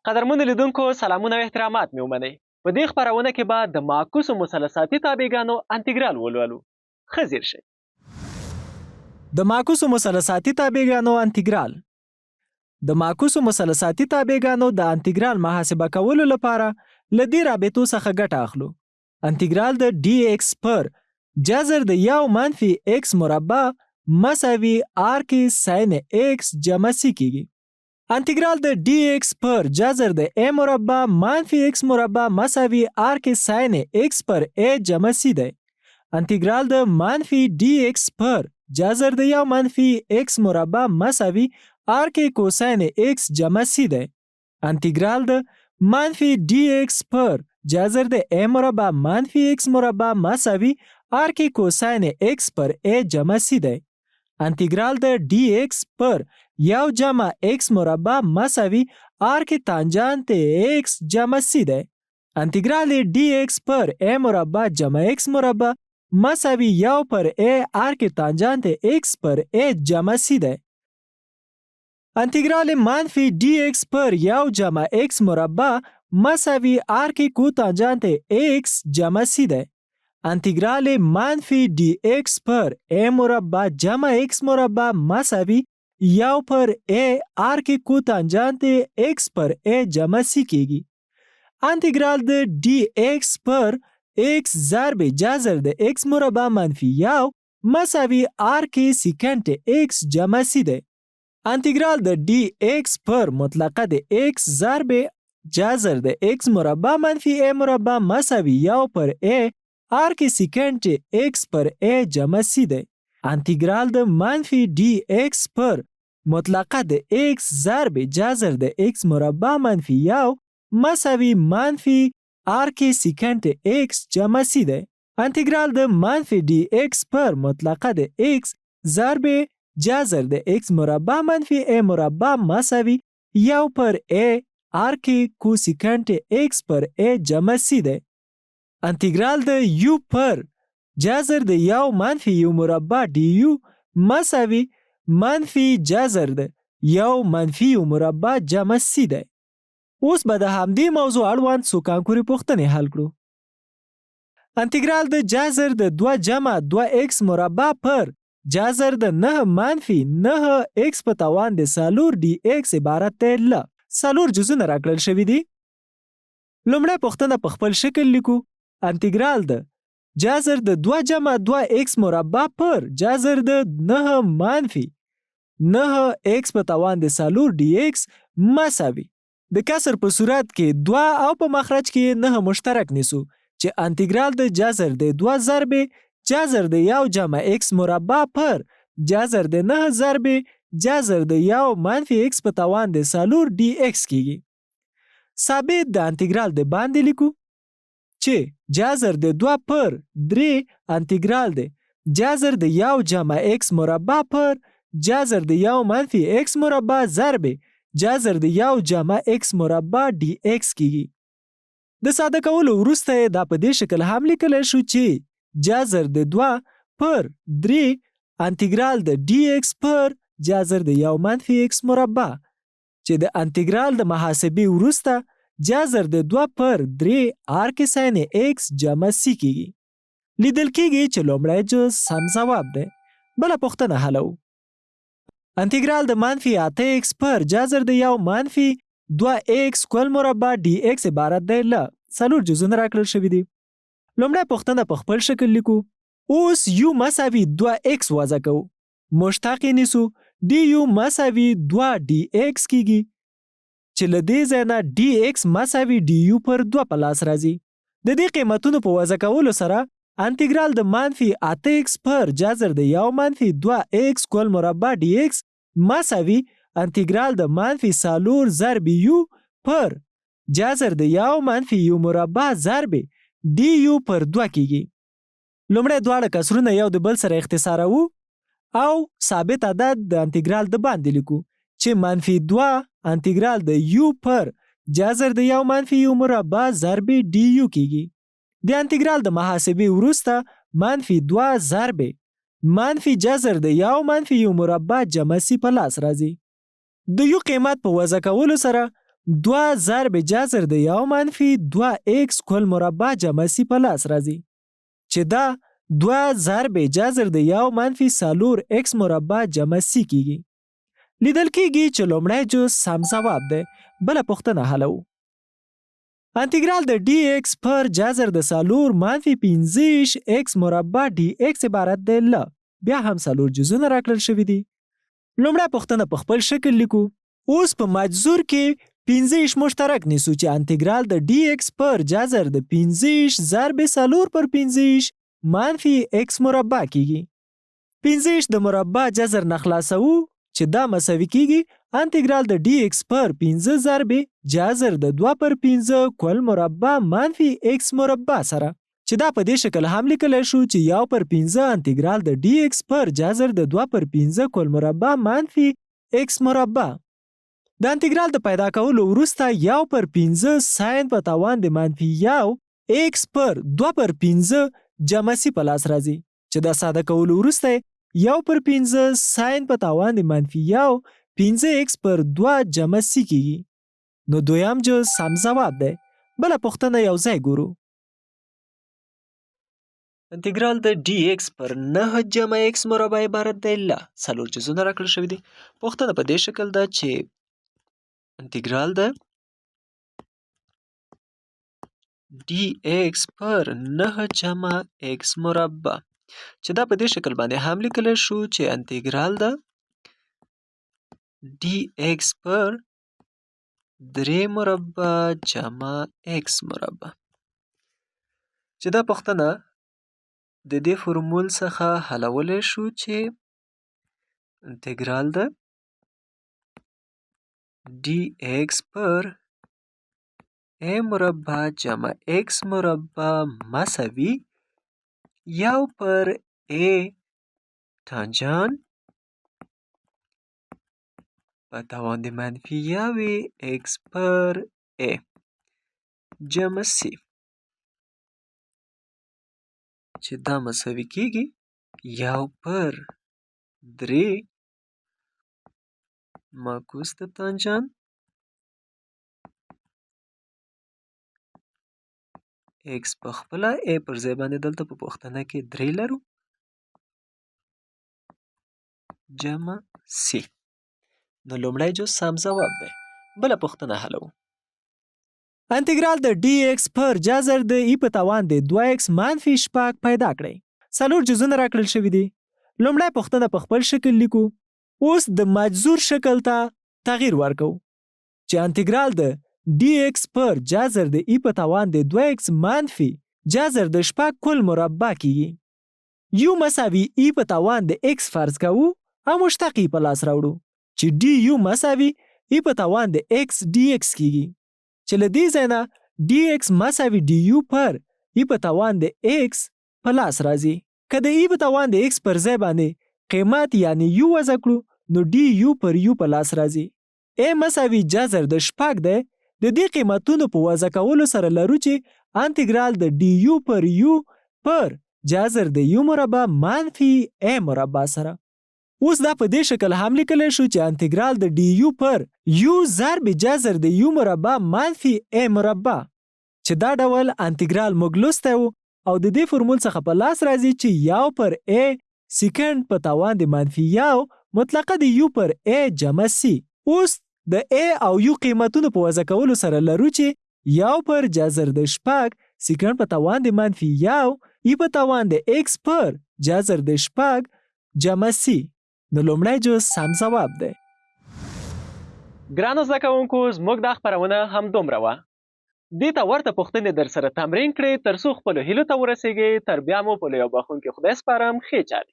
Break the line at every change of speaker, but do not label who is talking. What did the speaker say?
قدرمنو لیدونکو سلامونه او احترامات مې ومنئ. په دې خپرونه کې به د معکوسو مثلثاتي تابعګانو انتیګرال ولولو. ښه ځیر شئ.
د معکوسو مثلثاتي تابعګانو انتیګرال. د معکوسو مثلثاتي تابعګانو د انتیګرال محاسبه کولو لپاره له دې رابطو څخه ګټه اخلو. انتیګرال د ډي ایکس پر جذر د یو منفي ایکس مربع مساوي آر کې ساین ایکس جمع سی کیږي. انتیګرال د ډي ایکس پر جذر د ا مربع منفي ایکس مربع مساوي آر کې ساین ایکس پر ا جمع سی دی. انتیګرال د منفي ډي ایکس پر جذر د یو منفي ایکس مربع مساوي آر کې کوساین ایکس جمع سی دی. انتیګرال د منفي ډي ایکس پر جذر د ا مربع منفي ایکس مربع مساوي آر کې کوساین ایکس پر ا جمع سی دی. انتیګرال د ډي ایکس پر یو جمع ایکس مربع مساوي آر کې تانجانت ایکس جمع سی دی. انتیګرال ډي ایکس پر ا مربع جمع ایکس مربع مساوي یو پر ا آر کې تانجانت ایکس پر ا جمع سی دی. انتیګرال منفي ډي ایکس پر یو جمع ایکس مربع مساوي آر کې کو تانجانت ایکس جمع سی دی. انتیګرال منفي ډي ایکس پر ا مربع جمع ایکس مربع مساوي یو پر ا آر کې کو تانجانت ایکس پر ا جمع سی کیږي. انتیګرال د ډي ایکس پر ایکس ضرب جذر د ایکس مربع منفي یو مساوي آر کې سیکنډ ایکس جمع سی دی. انتیګرال د ډي ایکس پر مطلقه د ایکس ضرب جذر د ایکس مربع منفي ا مربع مساوي یو پر ا آر کې سیکنډ ایکس پر ا جمع سی دی. انتیګرال د منفي ډي ایکس پر مطلقه د ایکس ضرب جذر د ایکس مربع منفی یو مساوي منفی آر کې سیکنډ ایکس جمع سی دی. انتیګرال د منفی ډي ایکس پر مطلقه د ایکس ضرب جذر د ایکس مربع منفی ا مربع مساوي یو پر ا آر کې کو سیکنډ ایکس پر ا جمع سی دی. انتیګرال د یو پر جذر د یو منفی یو مربع ډي یو مساوي منفی جذر د یو منفی یو مربع جمع سی دی. اوس به د همدې موضوع اړوند څو کانکوري پوښتنې حل کړو. انتیګرال د جذر د 2 جمع 2 ایکس مربع پر جذر د 9 منفی 9 ایکس په توان د څلور ډي ایکس عبارت دی له څلور جزونه راکړل شوي دي. لومړی پوښتنه په خپل شکل لیکو. انتیګرال د جذر د 2 جمع 2 ایکس مربع پر جذر د 9 منفی 9 ایکس په توان د څلور ډي ایکس مساوي د کسر په صورت کې 2 او په مخرج کې 9 مشترک نیسو چې انتیګرال د جذر د 2 ضرب جذر د یو جمع ایکس مربع پر جذر د 9 ضرب جذر د یو منفی ایکس په توان د څلور ډي ایکس کیږي. ثابت د انتیګرال د باندې لیکو چې جذر د 2 پر 3 انتیګرال د جذر د یو جمع ایکس مربع پر جذر د یو منفی ایکس مربع ضرب جذر د یو جمع ایکس مربع ډي ایکس کیږي. د ساده کولو وروسته دا په دې شکل هم لیکلی شو چې جذر د 2 پر 3 انتیګرال د ډي ایکس پر جذر د یو منفی ایکس مربع چې د انتیګرال د محاسبې وروسته جذر د 2 پر 3 آر کې ساین ایکس جمع سی کیږي. لیدل کیږي چې لومړی جز سم ځواب دی. بله پوښتنه حلو. انتیګرال د منفی 8 ایکس پر جذر د یو منفی 2 ایکس کل مربع ډي ایکس عبارت دی له څلور جزونه راکړل شوي دي. لومړی پوښتنه په خپل شکل لیکو. اوس یو مساوي 2 ایکس وضع کوو. مشتق یې نیسو. ډي یو مساوي 2 ډي ایکس کیږي چې له دې ځای نه ډي ایکس مساوي ډي یو پر 2 په لاس راځي. د دې قیمتونو په وضع کولو سره انتیګرال د منفی 8 ایکس پر جذر د یو منفی 2 ایکس کل مربع ډي ایکس مساوي انتیګرال د منفی 4 ضرب یو پر جذر د یو منفی یو مربع ضرب ډي یو پر 2 کیږي. لومړی دواړه کسرونه یو د بل سره اختصاروو او ثابت عدد د انتیګرال د باندې لیکو چې منفی 2 انتیګرال د یو پر جذر د یو منفی یو مربع ضرب ډي یو کیږي. د انتیګرال د محاسبې وروسته منفی 2 ضرب منفی جذر د یو منفی یو مربع جمع سی په لاس راځي. د یو قیمت په وضع کولو سره 2 ضرب جذر د 1 منفي 2x کل مربع جمع سی په لاس راځي چې دا 2 ضرب جذر د 1 منفي 4x مربع جمع سی کیږي. لیدل کیږي چې لومړی جز سم ځواب دی. بله پوښتنه حلوو. انتیګرال د dx پر جذر د 4 منفي 15x مربع dx عبارت دی له بیا هم 4 جزونه راکړل شوي دي. لومړی پوښتنه په خپل شکل لیکو. اوس په مجذور کې 15 مشترک نیسو چې انتیګرال د dx پر جذر د 15 ضرب 4 پر 15 منفي x مربع کیږي. 15 د مربع جذر نه خلاصو چې دا مساوي کیږي انتیګرال د dx پر 15 ضرب جذر د 2 پر 15 کل مربع منفي x مربع سره چې دا په دې شکل هم لیکلی شو چې 1 پر 15 انتیګرال د dx پر جذر د 2 پر 15 کل مربع منفي x مربع. د انتیګرال د پیدا کولو وروسته 1 پر 15 ساین په توان د منفي 1 x پر 2 پر 15 جمع سی په لاس راځي چې دا ساده کولو وروسته 1 پر 15 ساین په توان د منفي 1 15x پر 2 جمع سی کیږي. نو دویم جز سم ځواب دی. بله پوښتنه یو ځای ګورو. انتیګرال د dx پر 9 جمع x مربع عبارت دی له 4 جزونه راکړل شوي دي. پوښتنه په دې شکل ده چې انتیګرال د dx پر 9 جمع x مربع چې دا په دې شکل باندې هم لیکلی شو چې انتیګرال د dx پر 3 مربع جمع x مربع چې دا پوښتنه د دې فرمول څخه حلولی شو چې انتیګرال د dx پر a مربع جمع x مربع مساوي 1 پر a تانجان په توان د منفي 1 x پر a جمع c چې دا مساوي کیږي 1 پر 3 معکوس د تانجان x په خپله a پر ځای باندې دلته په پوښتنه کې 3 لرو جمع c. نو لومړی جز سم ځواب دی. بله پوښتنه حلوو. انتیګرال د dx پر جذر د ای په توان د 2x منفي 6 پیدا کړئ. 4 جزونه راکړل شوي دي. لومړی پوښتنه په خپل شکل لیکو. اوس د مجذور شکل ته تغییر ورکو چې انتیګرال د dx پر جذر د ای په توان د 2x منفي جذر د 6 کل مربع کیږي. یو مساوي ای په توان د x فرض کوو او مشتق ای په لاس راوړو چې d یو مساوي ای په توان د x dx کیږي چې له دې ځای نه dx مساوي du پر ای په توان د x په لاس راځي. که د ای په توان د x پر ځای باندې قیمت یعنی یو وضع کړو نو du پر u په لاس راځي. a مساوي جذر د 6 دی. د دې قیمتونو په وضع کولو سره لرو چې انتیګرال د du پر u پر جذر د u مربع منفي a مربع سره. اوس دا په دې شکل هم لیکلی شو چې انتیګرال د du پر u ضرب جذر د u مربع منفي a مربع چې دا ډول انتیګرال موږ لوستی و او د دې فرمول څخه په لاس راځي چې 1 پر a سیکنډ په توان د منفي 1 مطلقه د u پر a جمع c. اوس د a او u قیمتونو په وضع کولو سره لرو چې 1 پر جذر د 6 سیکنډ په توان د منفي 1 ای په توان د x پر جذر د 6 جمع c. نو لومړی جز سم ځواب دی.
ګرانو زده کوونکو زموږ دا خپرونه همدومره وه. دې ته ورته پوښتنې در سره تمرین کړئ ترڅو خپلو هیلو ته ورسیږئ. تر بیا مو په لوی او بخښونکي خدای سپارم. ښې چارې.